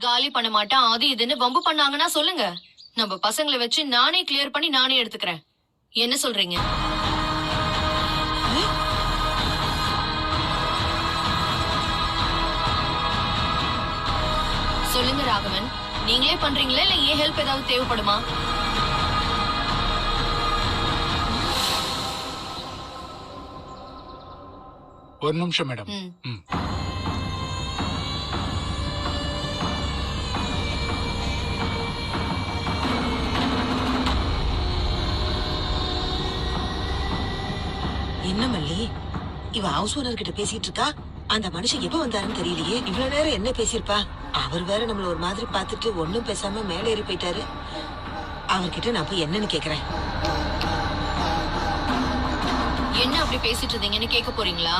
காலி பண்ண மாட்டேன் அது இதுன்னு வம்பு பண்ணாங்கன்னா சொல்லுங்க. நம்ம பசங்களை வச்சு நானே கிளியர் பண்ணி நானே எடுத்துக்கிறேன். என்ன சொல்றீங்க? சொல்லுங்க ராகவன், நீங்களே பண்றீங்களா இல்ல ஏன் ஹெல்ப் ஏதாவது தேவைப்படுமா? ஒரு நிமிஷம் மேடம். என்ன மல்லி, இவ ஹவுஸ் ஓனர் கிட்ட பேசிட்டு இருக்கா. அந்த மனுஷன் எப்ப வந்தாருன்னு தெரியலையே. இவ்வளவு நேரம் என்ன பேசிருப்பா? அவர் வேற நம்மள ஒரு மாதிரி பாத்துட்டு ஒண்ணும் பேசாம மேல ஏறி போயிட்டாரு. அவர்கிட்ட நான் போய் என்னன்னு கேக்குறேன். என்ன அப்படி பேசிட்டு இருந்தீங்கன்னு கேட்க போறீங்களா?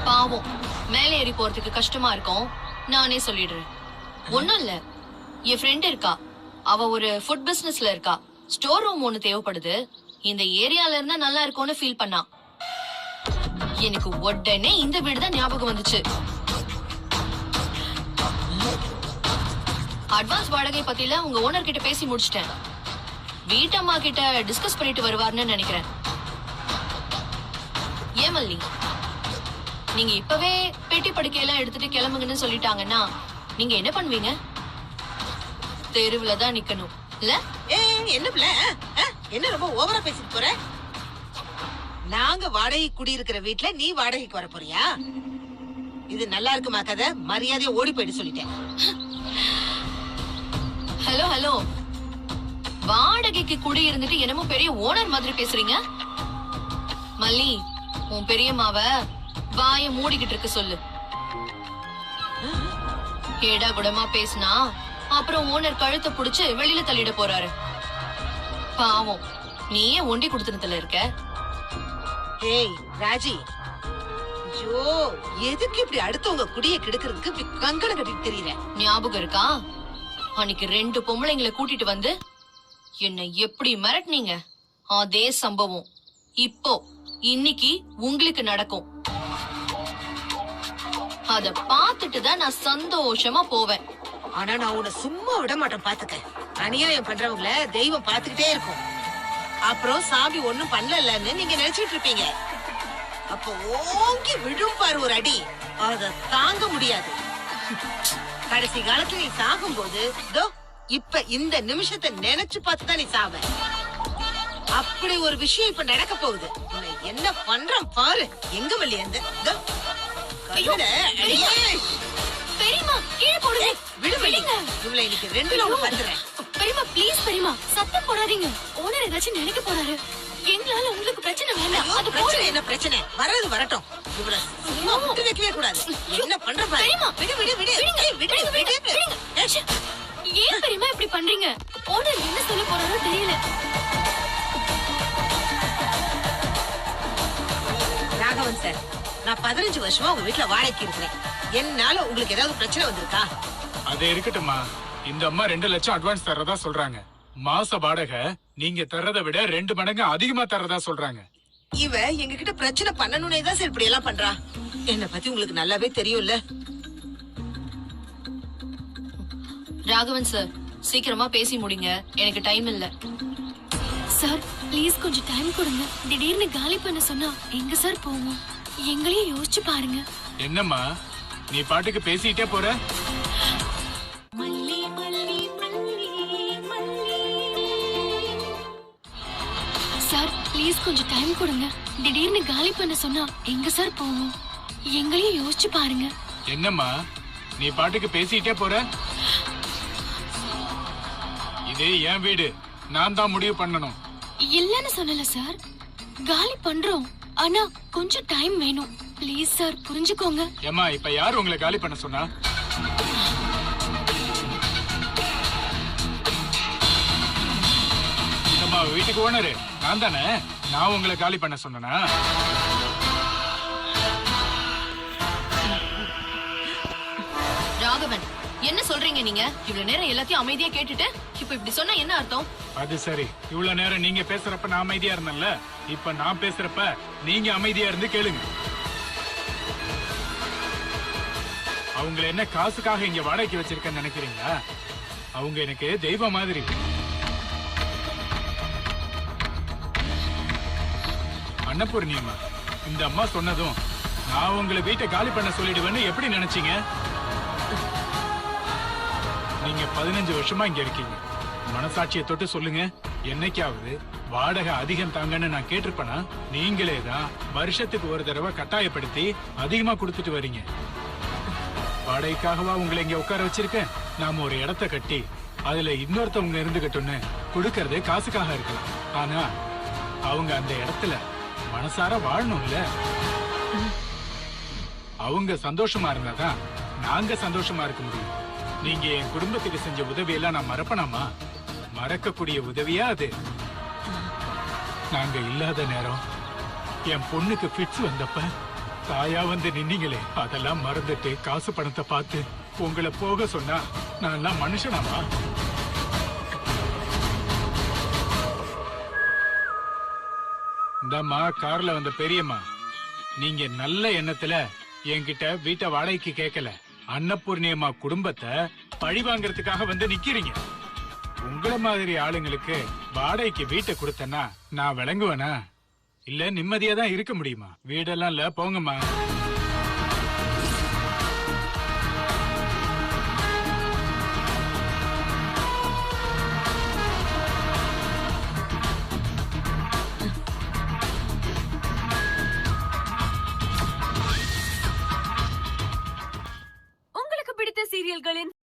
பாவம், மேலே ஏறி போறதுக்கு கஷ்டமா இருக்கும். நானே சொல்லிடுறேன். ஒண்ணும் இல்ல, என் ஃப்ரெண்ட் இருக்கா. அவ ஒரு ஃபுட் பிசினஸ்ல இருக்கா. ஸ்டோர் ரூம் ஒண்ணு தேவைப்படுது. இந்த ஏரியால இருந்தா நல்லா இருக்கும்னு ஃபீல் பண்ணா. எனக்கு உடனே இந்த வீடு தான் ஞாபகம் வந்துச்சு. அட்வான்ஸ் வாடகை பத்தில உங்க ஓனர் கிட்ட பேசி முடிச்சிட்டேன். வீட்டம்மா கிட்ட டிஸ்கஸ் பண்ணிட்டு வருவார்னு நினைக்கிறேன். ஏமல்லி, நீங்க இப்பவே பெட்டி படுக்கையெல்லாம் எடுத்துட்டு கிளம்புங்கன்னு சொல்லிட்டாங்கன்னா நீங்க என்ன பண்ணுவீங்க? தெருவுல தான் நிக்கணும் இல்ல? என்ன பிள்ள, என்ன ரொம்ப ஓவரா பேசிட்டு போற? நாங்க வாடகை குடியிருக்கிற வீட்டுல நீ வாடகைக்கு வர போறியா? இது நல்லா இருக்குமா கதை? மரியாதையா ஓடி போயிட்டு சொல்லிட்டேன். ஹலோ ஹலோ, வாடகைக்கு குடி இருந்துட்டு என்னமோ பெரிய ஓனர் மாதிரி பேசுறீங்க. மல்லி, உன் பெரியம்மாவ வாய மூடிக்கிட்டு இருக்க சொல்லு. ஏடா குடமா பேசினா அப்புறம் ஓனர் கழுத்தை புடிச்சு வெளியில தள்ளிட போறாரு. பாவம், நீயே ஒண்டி குடுத்தனத்துல இருக்க. ஏய் ராஜி, ஐயோ, எதுக்கு இப்படி அடுத்தவங்க குடிய கெடுக்கிறதுக்கு இப்படி கங்கணம் கட்டிட்டு தெரியல? ஞாபகம் இருக்கா? அன்னைக்கு 2 பொம்பளைங்களை கூட்டிட்டு வந்து என்ன எப்படி மிரட்டினீங்க? அதே சம்பவம் இப்போ இன்னைக்கு உங்களுக்கு நடக்கும். அத பாத்துட்டு தான் நான் சந்தோஷமா போவேன். ஆனா நான் உன்னை சும்மா விட மாட்டேன், பாத்துக்க. அநியாயம் பண்றவங்கள தெய்வம் பாத்துக்கிட்டே இருக்கும். அப்புறம் சாமி ஒண்ணும் பண்ணலன்னு நீங்க நினைச்சிட்டு இருப்பீங்க. அப்ப ஓங்கி விழும் பாரு ஒரு அடி, அத தாங்க முடியாது. கடைசி காலத்துல நீ சாகும் போது இப்ப இந்த நிமிஷத்தை நினைச்சு பார்த்துதான் நீ சாவ. அப்படி ஒரு விஷயம் இப்ப நடக்க போகுது. உன்னை என்ன பண்றான் பாரு. எங்க வழி அந்த பெரியம்மா கீழே போடுங்க. விடுங்க. இவ்வளவு இன்னைக்கு 2ல ஒண்ணு பண்றேன். பெரியம்மா ப்ளீஸ் பெரியம்மா, சத்தம் போடாதீங்க. ஓனர் ஏதாச்சும் நினைக்க போறாரு. எங்களால உங்களுக்கு பிரச்சனை வேண்டாம். அது பிரச்சனை என்ன பிரச்சனை? வரது வரட்டும். இவ்வளவு சும்மா விட்டு வைக்கவே கூடாது. என்ன பண்ற பாரு. விடு விடு விடு. விடு. ஏன் பெரியம்மா இப்படி பண்றீங்க? ஓனர் என்ன சொல்ல போறாரோ தெரியல. ராகவன் சார், நான் 15 வருஷமா உங்க வீட்டுல வாடகைக்கு இருக்கிறேன். என்னால உங்களுக்கு ஏதாவது பிரச்சனை வந்திருக்கா? அது இருக்கட்டும்மா. இந்த அம்மா 2 லட்சம் அட்வான்ஸ் தர்றதா சொல்றாங்க. மாச வாடகை நீங்க தர்றதை விட 2 மடங்கு அதிகமா தர்றதா சொல்றாங்க. இவ எங்க கிட்ட பிரச்சனை பண்ணணும்னே தான் சார் இப்படி எல்லாம் பண்றா. என்ன பத்தி உங்களுக்கு நல்லாவே தெரியும்ல. ராகவன் சார், சீக்கிரமா பேசி முடிங்க. எனக்கு டைம் இல்ல. சார் ப்ளீஸ் கொஞ்சம் டைம் கொடுங்க. திடீர்னு காலி பண்ண சொன்னா எங்க சார் போவோம்? எங்களையும் யோசிச்சு பாருங்க. என்னம்மா நீ பாட்டுக்கு பேசிட்டே போற? சார் ப்ளீஸ் கொஞ்சம் டைம் கொடுங்க. திடீர்னு காலி பண்ண சொன்னா எங்க சார் போவோம்? எங்களையும் யோசிச்சு பாருங்க. என்னம்மா நீ பாட்டுக்கு பேசிட்டே போற? இது என் வீடு, நான் தான் முடிவு பண்ணணும். இல்லன்னு சொல்லல சார், காலி பண்றோம். ஆனா கொஞ்சம் டைம் வேணும். ப்ளீஸ் சார் புரிஞ்சுக்கோங்க. ஏம்மா இப்ப யார் உங்களை காலி பண்ண சொன்னா? நம்ம வீட்டுக்கு ஓனரு நான் தானே. நான் உங்களை காலி பண்ண சொன்னா? ராகவன், என்ன சொல்றீங்க நீங்க? இவ்வளவு நேரம் எல்லாத்தையும் அமைதியா கேட்டுட்டு இப்ப இப்படி சொன்னா என்ன அர்த்தம்? அது சரி, இவ்வளவு நேரம் நீங்க பேசுறப்ப நான் அமைதியா இருந்தேன்ல. இப்ப நான் பேசுறப்ப நீங்க அமைதியா இருந்து கேளுங்க. அவங்கள என்ன காசுக்காக இங்க வாடகைக்கு வச்சிருக்கேன்னு நினைக்கிறீங்களா? அவங்க எனக்கு தெய்வம் மாதிரி. அன்னபூர்ணியம்மா, இந்த அம்மா சொன்னதும் நான் உங்களை வீட்டை காலி பண்ண சொல்லிடுவேன்னு எப்படி நினைச்சீங்க? நீங்க 15 வருஷமா இங்க இருக்கீங்க. மனசாட்சியை தொட்டு சொல்லுங்க, என்னைக்காவது வாடகை அதிகம் தாங்கன்னு நான் கேட்டிருப்பேனா? நீங்களே தான் வருஷத்துக்கு ஒரு தடவை கட்டாயப்படுத்தி அதிகமா கொடுத்துட்டு வரீங்க. வாடகைக்காகவா உங்களை இங்க உட்கார வச்சிருக்கேன்? நாம ஒரு இடத்த கட்டி அதுல இன்னொருத்தவங்க இருந்துகட்டும்னு கொடுக்கறது காசுக்காக இருக்கலாம். ஆனா அவங்க அந்த இடத்துல மனசார வாழணும்ல. அவங்க சந்தோஷமா இருந்தாதான் நாங்க சந்தோஷமா இருக்க முடியும். நீங்க என் குடும்பத்துக்கு செஞ்ச உதவியெல்லாம் நான் மறப்பனாமா? மறக்கக்கூடிய உதவியா அது? நாங்க இல்லாத நேரம் என் பொண்ணுக்கு ஃபிட்ஸ் வந்தப்ப தாயா வந்து நின்னீங்களே, அதெல்லாம் மறந்துட்டு காசு பணத்தை பார்த்து உங்களை போக சொன்னா நான் எல்லாம் மனுஷனாமா? இந்தம்மா கார்ல வந்த பெரியம்மா, நீங்க நல்ல எண்ணத்துல என்கிட்ட வீட்டை வாடகைக்கு கேட்கல. அன்னபூர்ணியம்மா குடும்பத்தை பழி வாங்கறதுக்காக வந்து நிக்கிறீங்க. உங்கள மாதிரி ஆளுங்களுக்கு வாடகைக்கு வீட்டை கொடுத்தேன்னா நான் விளங்குவேனா? இல்ல நிம்மதியா தான் இருக்க முடியுமா? வீடெல்லாம் இல்ல, போங்கம்மா.